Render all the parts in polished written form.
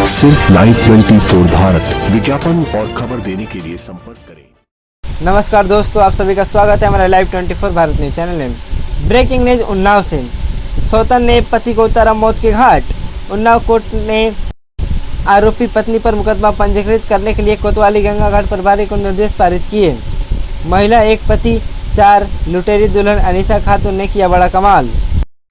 सिर्फ लाइव 24 भारत विज्ञापन और खबर देने के लिए संपर्क करें। नमस्कार दोस्तों, आप सभी का स्वागत है हमारे लाइव 24 भारत न्यूज चैनल में। ब्रेकिंग न्यूज उन्नाव से। सौतन ने पति को उतारा मौत के घाट। उन्नाव कोर्ट ने आरोपी पत्नी पर मुकदमा पंजीकृत करने के लिए कोतवाली गंगा घाट प्रभारी को निर्देश पारित किए। महिला एक पति 4 लुटेरी दुल्हन अनीसा खातून ने किया बड़ा कमाल।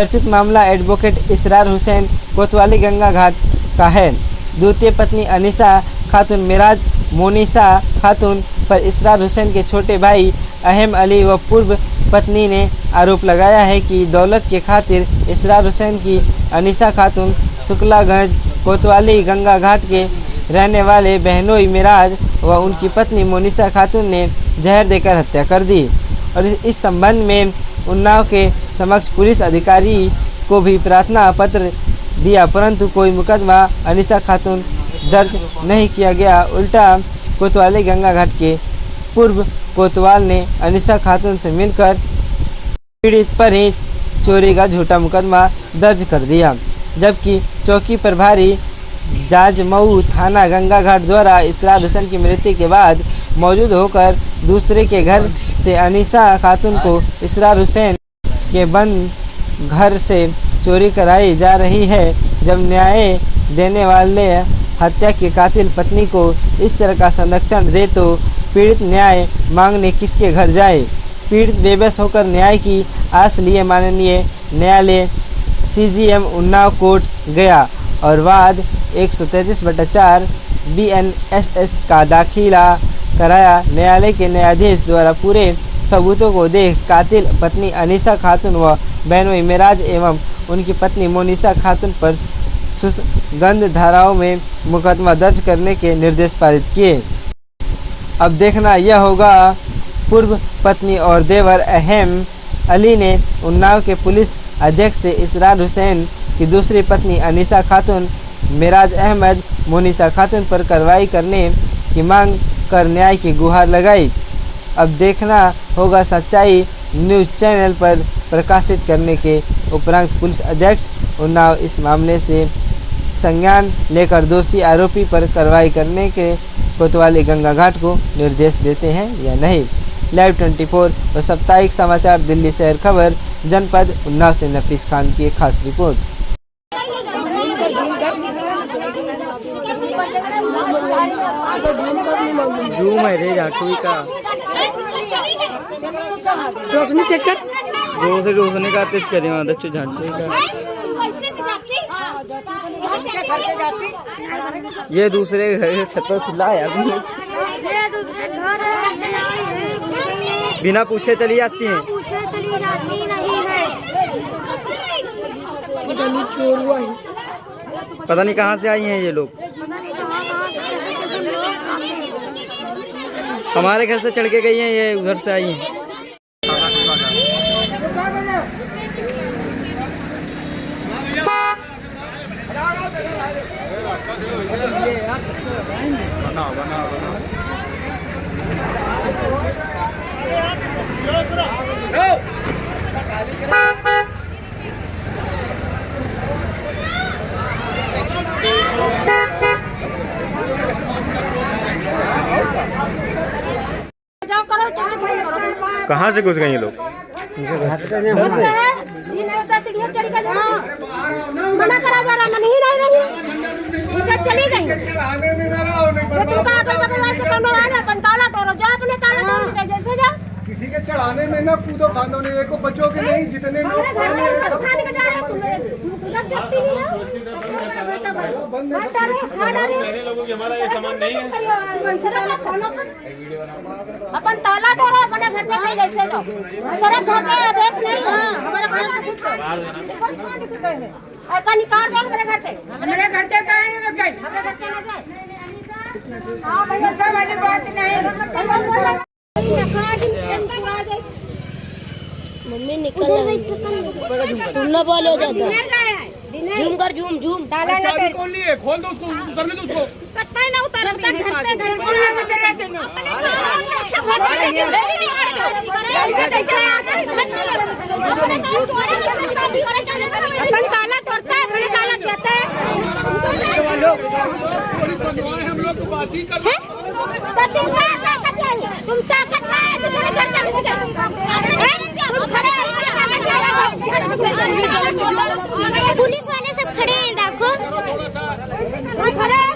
चर्चित मामला एडवोकेट इसरार हुसैन कोतवाली गंगा घाट का है। द्वितीय पत्नी अनीसा खातून मिराज मोनिसा खातून पर इसरार हुसैन के छोटे भाई अहम अली व पूर्व पत्नी ने आरोप लगाया है कि दौलत के खातिर इसरार हुसैन की अनीसा खातून शुक्लागंज कोतवाली गंगा घाट के रहने वाले बहनोई मिराज व उनकी पत्नी मोनिसा खातून ने जहर देकर हत्या कर दी और इस संबंध में उन्नाव के समक्ष पुलिस अधिकारी को भी प्रार्थना पत्र दिया, परंतु कोई मुकदमा अनीसा खातून दर्ज नहीं किया गया। उल्टा कोतवाली गंगा घाट के पूर्व कोतवाल ने अनीसा खातून से मिलकर पीड़ित पर ही चोरी का झूठा मुकदमा दर्ज कर दिया, जबकि चौकी प्रभारी जाजमऊ थाना गंगा घाट द्वारा इसरार हुसैन की मृत्यु के बाद मौजूद होकर दूसरे के घर से अनीसा खातून को इसरार हुसैन के बंद घर से चोरी कराई जा रही है। जब न्याय देने वाले हत्या के कातिल पत्नी को इस तरह का संरक्षण दे तो पीड़ित न्याय मांगने किसके घर जाए। पीड़ित बेबस होकर न्याय की आस लिए माननीय न्यायालय CGM उन्नाव कोर्ट गया और वाद 133/4 BNSS का दाखिला कराया। न्यायालय के न्यायाधीश द्वारा पूरे सबूतों को देख कातिल पत्नी अनीसा खातून व बहनोई मिराज एवं उनकी पत्नी मोनिसा खातून पर सुगंध धाराओं में मुकदमा दर्ज करने के निर्देश पारित किए। अब देखना यह होगा पूर्व पत्नी और देवर अहम अली ने उन्नाव के पुलिस अध्यक्ष से इसरार हुसैन की दूसरी पत्नी अनीसा खातून मिराज अहमद मोनिसा खातून पर कार्रवाई करने की मांग कर न्याय की गुहार लगाई। अब देखना होगा सच्चाई न्यूज चैनल पर प्रकाशित करने के उपरांत पुलिस अध्यक्ष उन्नाव इस मामले से संज्ञान लेकर दोषी आरोपी पर कार्रवाई करने के कोतवाली गंगा घाट को निर्देश देते हैं या नहीं। लाइव 24 और साप्ताहिक समाचार दिल्ली शहर खबर जनपद उन्नाव से नफीस खान की एक खास रिपोर्ट। जूम है रे झाटू का रोशनी तेज कर, रोशनी का तेज करें बच्चों झाटू का। ये दूसरे घर छत पर खुला है अभी, बिना पूछे चली जाती हैं। पता नहीं कहाँ से आई हैं ये लोग। हमारे घर से चढ़ के गई हैं, ये उधर से आई हैं। कहाँ से घुस गए ये लोग? मना करा जा रहा, नहीं रही चली गई। ताला तोड़ो, जा अपने ताला तोड़ो, जैसे जा। किसी के चढ़ाने में ना कूदो खानों ने, एको बच्चों के नहीं, जितने लोग हमारा ये सामान नहीं है। अपन ताला तोड़ो, अपने घर पे जैसे जाओ, सड़क घर पे आदेश नहीं। हमारे घर निकाल दो, हमारे घर से, हमारे घर से हाँ भैया वाली बात नहीं। मम्मी निकल तुम ना बोलो ज्यादा, झूम कर झूम ताला लगे खोल लिए, खोल दो उसको, उतरने दो उसको। पता ही ना उतर घर पे घर ताला तोड़ता है, ताला कहते हैं। हम लोग तो बात ही कर हैं? तो तुम क्या ताकत है? तुम ताकत का है दूसरे करते हैं हैं? तुम खड़े हैं, पुलिस वाले सब खड़े हैं देखो। तुम खड़े हैं,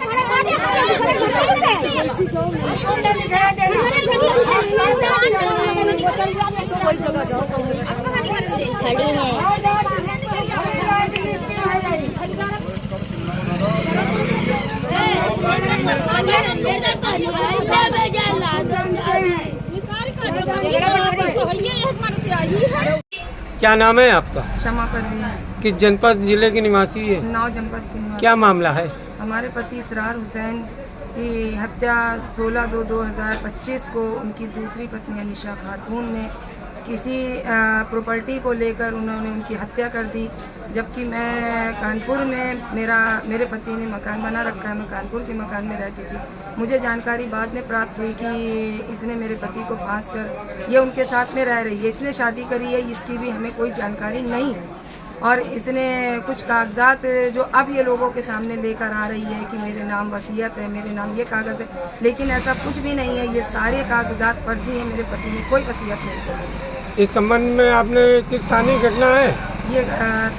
खड़ी है। क्या नाम है आपका? क्षमा परवीन, किस जनपद जिले के निवासी है? 9 जनपद के निवासी। क्या मामला है? हमारे पति इसरार हुसैन की हत्या 16/2/2025 को उनकी दूसरी पत्नी अनीशा खातून ने किसी प्रॉपर्टी को लेकर उन्होंने उनकी हत्या कर दी। जबकि मैं कानपुर में मेरे पति ने मकान बना रखा है, मैं कानपुर के मकान में रहती थी। मुझे जानकारी बाद में प्राप्त हुई कि इसने मेरे पति को फांस कर ये उनके साथ में रह रही है, इसने शादी करी है, इसकी भी हमें कोई जानकारी नहीं है। और इसने कुछ कागजात जो अब ये लोगों के सामने लेकर आ रही है कि मेरे नाम वसीयत है, मेरे नाम ये कागज़ है, लेकिन ऐसा कुछ भी नहीं है। ये सारे कागजात फर्जी हैं, मेरे पति ने कोई वसीयत नहीं की। इस संबंध में आपने किस थाने की घटना है? ये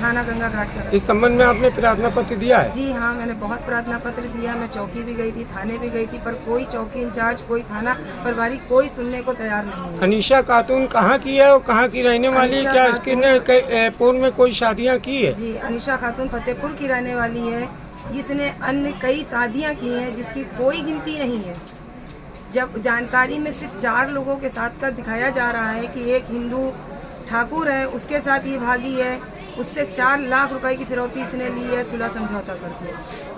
थाना गंगा घाट का। इस संबंध में आपने प्रार्थना पत्र दिया है? जी हाँ, मैंने बहुत प्रार्थना पत्र दिया। मैं चौकी भी गई थी, थाने भी गई थी, पर कोई चौकी इंचार्ज, कोई थाना प्रभारी कोई सुनने को तैयार नहीं है। अनीशा खातून कहाँ की है और कहाँ की रहने वाली है? अनीशा क्या इसने पूर्व में कोई शादियाँ की है? जी, अनीशा खातून फतेहपुर की रहने वाली है। इसने अन्य कई शादियाँ की हैं जिसकी कोई गिनती नहीं है। जब जानकारी में सिर्फ 4 लोगों के साथ का दिखाया जा रहा है कि एक हिंदू ठाकुर है, उसके साथ ये भागी है, उससे 4 लाख रुपए की फिरौती इसने ली है सुलह समझौता करके।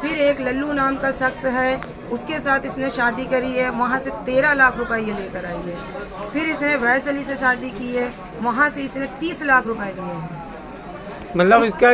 फिर एक लल्लू नाम का शख्स है, उसके साथ इसने शादी करी है, वहाँ से 13 लाख रुपए ये लेकर आई है। फिर इसने वैसली से शादी की है, वहाँ से इसने 30 लाख रुपए लिए हैं। मतलब इसका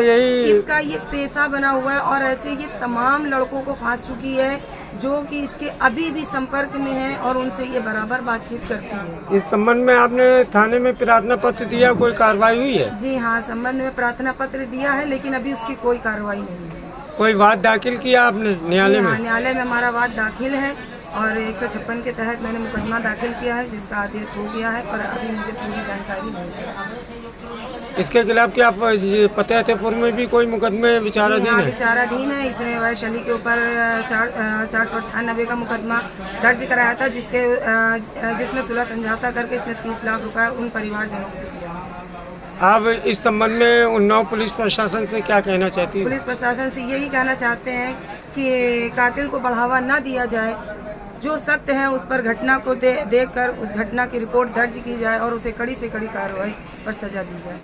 ये पेशा बना हुआ है और ऐसे ये तमाम लड़कों को फांस चुकी है जो कि इसके अभी भी संपर्क में है और उनसे ये बराबर बातचीत करती है। इस संबंध में आपने थाने में प्रार्थना पत्र दिया, कोई कार्रवाई हुई है? जी हाँ, संबंध में प्रार्थना पत्र दिया है, लेकिन अभी उसकी कोई कार्रवाई नहीं है। कोई वाद दाखिल किया आपने न्यायालय में? न्यायालय में हमारा वाद दाखिल है और 156 के तहत मैंने मुकदमा दाखिल किया है, जिसका आदेश हो गया है, पर अभी मुझे पूरी जानकारी नहीं है। इसके खिलाफ क्या फतेहपुर में भी कोई मुकदमे विचाराधीन है? विचाराधीन है। इसने वैशाली के ऊपर 498 का मुकदमा दर्ज कराया था, जिसमें सुलह समझौता करके इसने 30 लाख रुपए उन परिवारजनों से दिया। आप इस संबंध में उन्नाव पुलिस प्रशासन से क्या कहना चाहती है? पुलिस प्रशासन से यही कहना चाहते हैं कि कातिल को बढ़ावा ना दिया जाए, जो सत्य है उस पर घटना को देखकर उस घटना की रिपोर्ट दर्ज की जाए और उसे कड़ी से कड़ी कार्रवाई पर सजा दी जाए।